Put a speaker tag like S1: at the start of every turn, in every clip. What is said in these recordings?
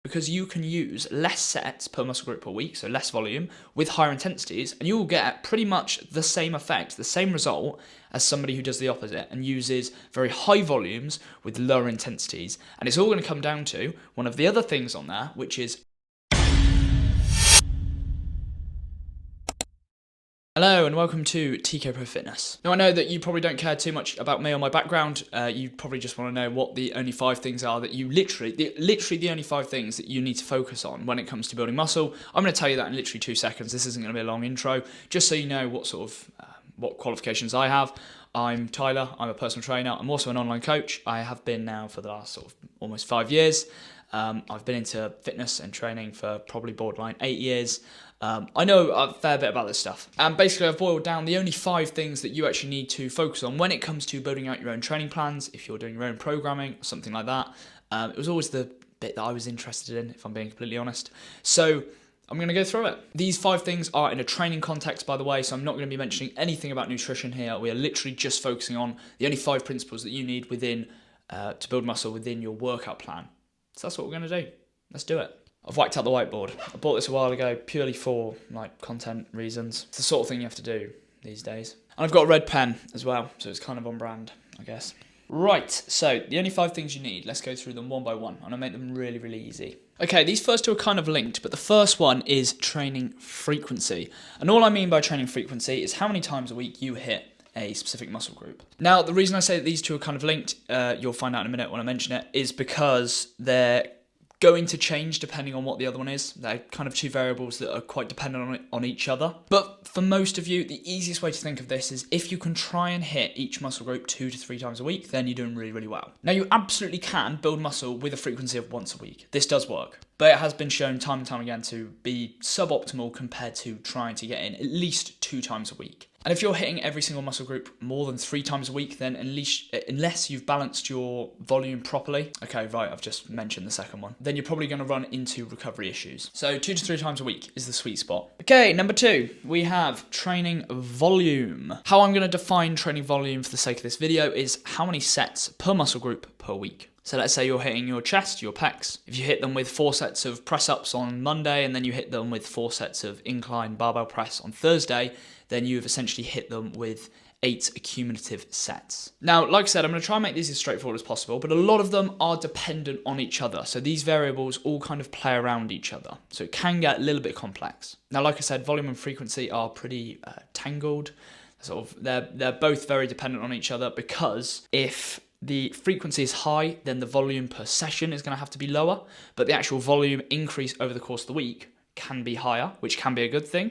S1: because you can use less sets per muscle group per week, so less volume, with higher intensities, and you will get pretty much the same effect, the same result, as somebody who does the opposite and uses very high volumes with lower intensities. And it's all going to come down to one of the other things on there, which is hello and welcome to TK Pro Fitness. Now I know that you probably don't care too much about me or my background. You probably just want to know what the only 5 things are that you literally the only 5 things that you need to focus on when it comes to building muscle. I'm going to tell you that in literally 2 seconds. This isn't going to be a long intro, just so you know what sort of what qualifications I have. I'm Tyler. I'm a personal trainer. I'm also an online coach. I have been now for the last sort of almost 5 years. I've been into fitness and training for probably borderline 8 years. I know a fair bit about this stuff. And basically I've boiled down the only 5 things that you actually need to focus on when it comes to building out your own training plans, if you're doing your own programming, or something like that. It was always the bit that I was interested in, if I'm being completely honest. So I'm going to go through it. These 5 things are in a training context, by the way, so I'm not going to be mentioning anything about nutrition here. We are literally just focusing on the only 5 principles that you need within to build muscle within your workout plan. So that's what we're going to do. Let's do it. I've whacked out the whiteboard. I bought this a while ago purely for like content reasons. It's the sort of thing you have to do these days. And I've got a red pen as well, so it's kind of on brand, I guess. Right, so the only 5 things you need, let's go through them one by one, and I'll make them really, really easy. Okay, these first 2 are kind of linked, but the first one is training frequency. And all I mean by training frequency is how many times a week you hit a specific muscle group. Now, the reason I say that these 2 are kind of linked, you'll find out in a minute when I mention it, is because they're going to change depending on what the other one is. They're kind of 2 variables that are quite dependent on each other. But for most of you, the easiest way to think of this is if you can try and hit each muscle group 2 to 3 times a week, then you're doing really, really well. Now, you absolutely can build muscle with a frequency of once a week. This does work. But it has been shown time and time again to be suboptimal compared to trying to get in at least 2 times a week. And if you're hitting every single muscle group more than 3 times a week, then unless you've balanced your volume properly, okay, right, I've just mentioned the second one, then you're probably going to run into recovery issues. So 2 to 3 times a week is the sweet spot. Okay, number 2, we have training volume. How I'm going to define training volume for the sake of this video is how many sets per muscle group per week. So let's say you're hitting your chest, your pecs. If you hit them with 4 sets of press-ups on Monday and then you hit them with 4 sets of incline barbell press on Thursday, then you've essentially hit them with 8 cumulative sets. Now, like I said, I'm going to try and make these as straightforward as possible, but a lot of them are dependent on each other. So these variables all kind of play around each other. So it can get a little bit complex. Now, like I said, volume and frequency are pretty tangled. They're both very dependent on each other, because if the frequency is high, then the volume per session is going to have to be lower, but the actual volume increase over the course of the week can be higher, which can be a good thing.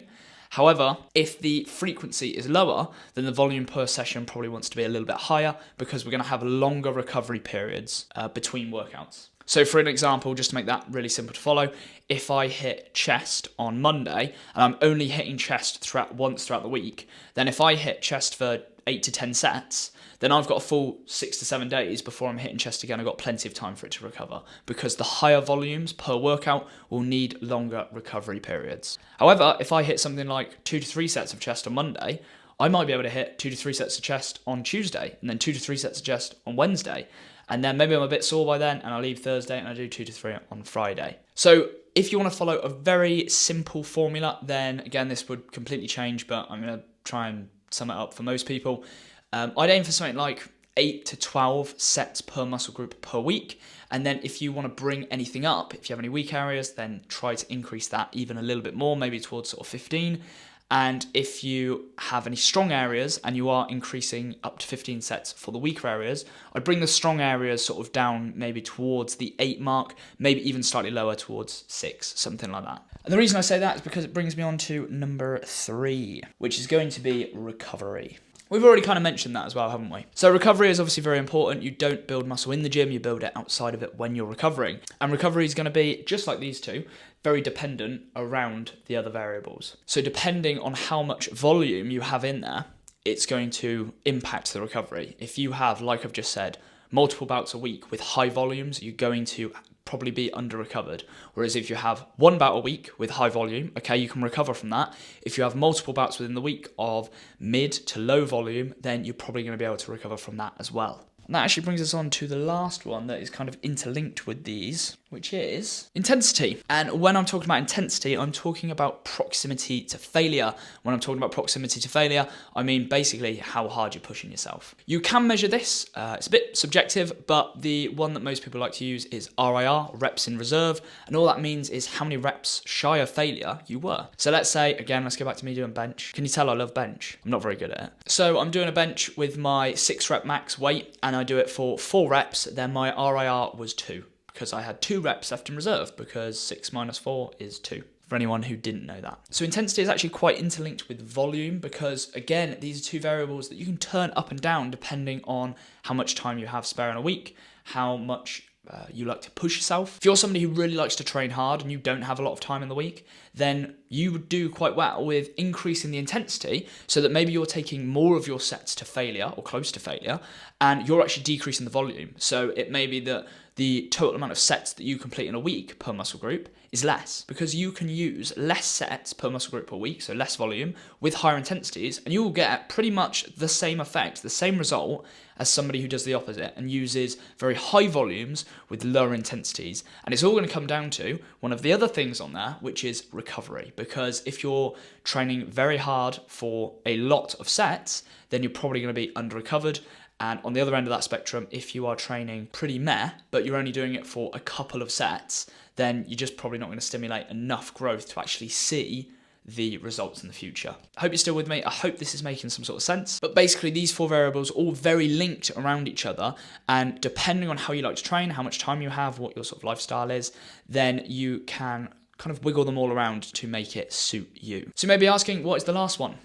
S1: However, if the frequency is lower, then the volume per session probably wants to be a little bit higher, because we're going to have longer recovery periods between workouts. So for an example, just to make that really simple to follow, if I hit chest on Monday and I'm only hitting chest once throughout the week, then if I hit chest for 8 to 10 sets, then I've got a full 6 to 7 days before I'm hitting chest again. I've got plenty of time for it to recover, because the higher volumes per workout will need longer recovery periods. However, if I hit something like 2 to 3 sets of chest on Monday, I might be able to hit 2 to 3 sets of chest on Tuesday, and then 2 to 3 sets of chest on Wednesday. And then maybe I'm a bit sore by then and I leave Thursday and I do 2 to 3 on Friday. So if you want to follow a very simple formula, then again, this would completely change, but I'm going to try and sum it up for most people. I'd aim for something like 8 to 12 sets per muscle group per week. And then if you want to bring anything up, if you have any weak areas, then try to increase that even a little bit more, maybe towards sort of 15. And if you have any strong areas and you are increasing up to 15 sets for the weaker areas, I'd bring the strong areas sort of down maybe towards the 8 mark, maybe even slightly lower towards 6, something like that. And the reason I say that is because it brings me on to number 3, which is going to be recovery. We've already kind of mentioned that as well, haven't we? So recovery is obviously very important. You don't build muscle in the gym, you build it outside of it when you're recovering. And recovery is going to be, just like these 2, very dependent around the other variables. So depending on how much volume you have in there, it's going to impact the recovery. If you have, like I've just said, multiple bouts a week with high volumes, you're going to probably be under recovered. Whereas if you have 1 bout a week with high volume, okay, you can recover from that. If you have multiple bouts within the week of mid to low volume, then you're probably going to be able to recover from that as well. And that actually brings us on to the last one that is kind of interlinked with these, which is intensity. And when I'm talking about intensity, I'm talking about proximity to failure. When I'm talking about proximity to failure, I mean basically how hard you're pushing yourself. You can measure this. It's a bit subjective, but the one that most people like to use is RIR, reps in reserve. And all that means is how many reps shy of failure you were. So let's say, again, let's go back to me doing bench. Can you tell I love bench? I'm not very good at it. So I'm doing a bench with my 6 rep max weight, and I do it for 4 reps. Then my RIR was 2. Because I had 2 reps left in reserve, because 6 minus 4 is 2, for anyone who didn't know that. So intensity is actually quite interlinked with volume, because again, these are 2 variables that you can turn up and down depending on how much time you have spare in a week, how much you like to push yourself. If you're somebody who really likes to train hard and you don't have a lot of time in the week, then you would do quite well with increasing the intensity so that maybe you're taking more of your sets to failure or close to failure, and you're actually decreasing the volume. So it may be that the total amount of sets that you complete in a week per muscle group is less, because you can use less sets per muscle group per week, so less volume, with higher intensities, and you will get pretty much the same effect, the same result as somebody who does the opposite and uses very high volumes with lower intensities. And it's all going to come down to one of the other things on there, which is recovery, because if you're training very hard for a lot of sets, then you're probably going to be under recovered. And on the other end of that spectrum, if you are training pretty meh, but you're only doing it for a couple of sets, then you're just probably not going to stimulate enough growth to actually see the results in the future. I hope you're still with me. I hope this is making some sort of sense. But basically, these 4 variables are all very linked around each other, and depending on how you like to train, how much time you have, what your sort of lifestyle is, then you can kind of wiggle them all around to make it suit you. So you may be asking, what is the last one?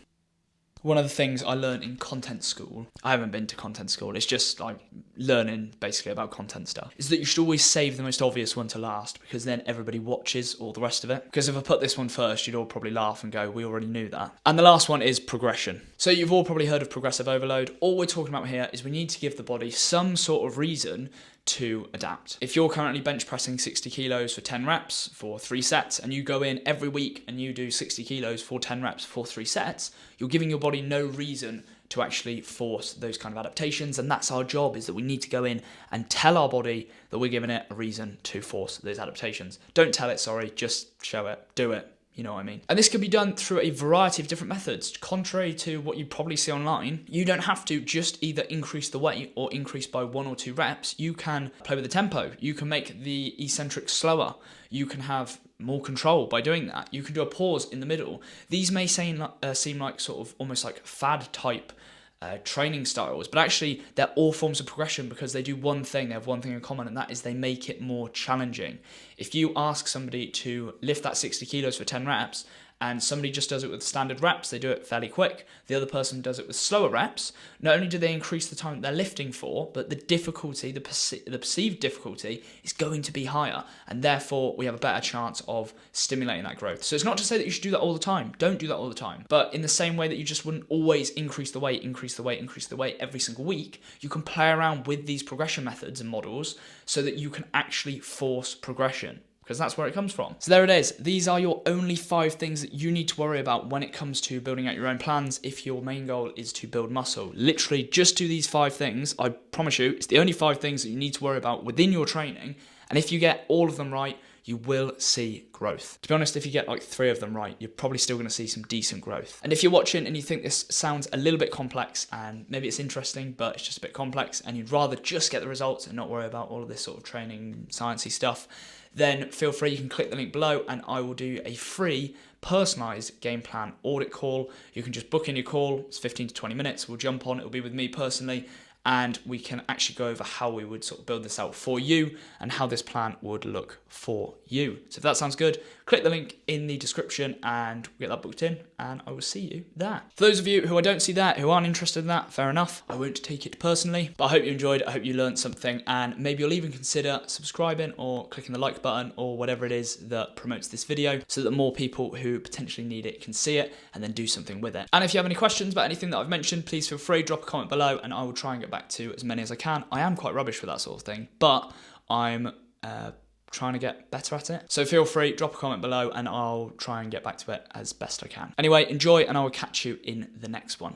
S1: One of the things I learned in content school, I haven't been to content school, it's just like learning basically about content stuff, is that you should always save the most obvious one to last, because then everybody watches all the rest of it. Because if I put this one first, you'd all probably laugh and go, we already knew that. And the last one is progression. So you've all probably heard of progressive overload. All we're talking about here is we need to give the body some sort of reason to adapt. If you're currently bench pressing 60 kilos for 10 reps for 3 sets, and you go in every week and you do 60 kilos for 10 reps for 3 sets, you're giving your body no reason to actually force those kind of adaptations. And that's our job, is that we need to go in and tell our body that we're giving it a reason to force those adaptations. Don't tell it, sorry, just show it, do it. You know what I mean? And this can be done through a variety of different methods. Contrary to what you probably see online, you don't have to just either increase the weight or increase by 1 or 2 reps. You can play with the tempo. You can make the eccentric slower. You can have more control by doing that. You can do a pause in the middle. These may seem like sort of almost like fad type training styles, but actually they're all forms of progression, because they do one thing, they have one thing in common, and that is they make it more challenging. If you ask somebody to lift that 60 kilos for 10 reps, and somebody just does it with standard reps, they do it fairly quick. The other person does it with slower reps. Not only do they increase the time that they're lifting for, but the difficulty, the perceived difficulty is going to be higher, and therefore we have a better chance of stimulating that growth. So it's not to say that you should do that all the time. Don't do that all the time. But in the same way that you just wouldn't always increase the weight every single week, you can play around with these progression methods and models so that you can actually force progression, because that's where it comes from. So there it is. These are your only 5 things that you need to worry about when it comes to building out your own plans if your main goal is to build muscle. Literally just do these 5 things. I promise you, it's the only 5 things that you need to worry about within your training. And if you get all of them right, you will see growth. To be honest, if you get like 3 of them right, you're probably still going to see some decent growth. And if you're watching and you think this sounds a little bit complex, and maybe it's interesting, but it's just a bit complex, and you'd rather just get the results and not worry about all of this sort of training, sciencey stuff, then feel free, you can click the link below and I will do a free personalized game plan audit call. You can just book in your call. It's 15 to 20 minutes. We'll jump on. It'll be with me personally, and we can actually go over how we would sort of build this out for you and how this plan would look for you. So if that sounds good, click the link in the description and we'll get that booked in, and I will see you there. For those of you who I don't see that, who aren't interested in that, fair enough. I won't take it personally, but I hope you enjoyed. I hope you learned something, and maybe you'll even consider subscribing or clicking the like button or whatever it is that promotes this video, so that more people who potentially need it can see it and then do something with it. And if you have any questions about anything that I've mentioned, please feel free, drop a comment below and I will try and get back to as many as I can. I am quite rubbish with that sort of thing, but I'm trying to get better at it. So feel free, drop a comment below and I'll try and get back to it as best I can. Anyway, enjoy, and I will catch you in the next one.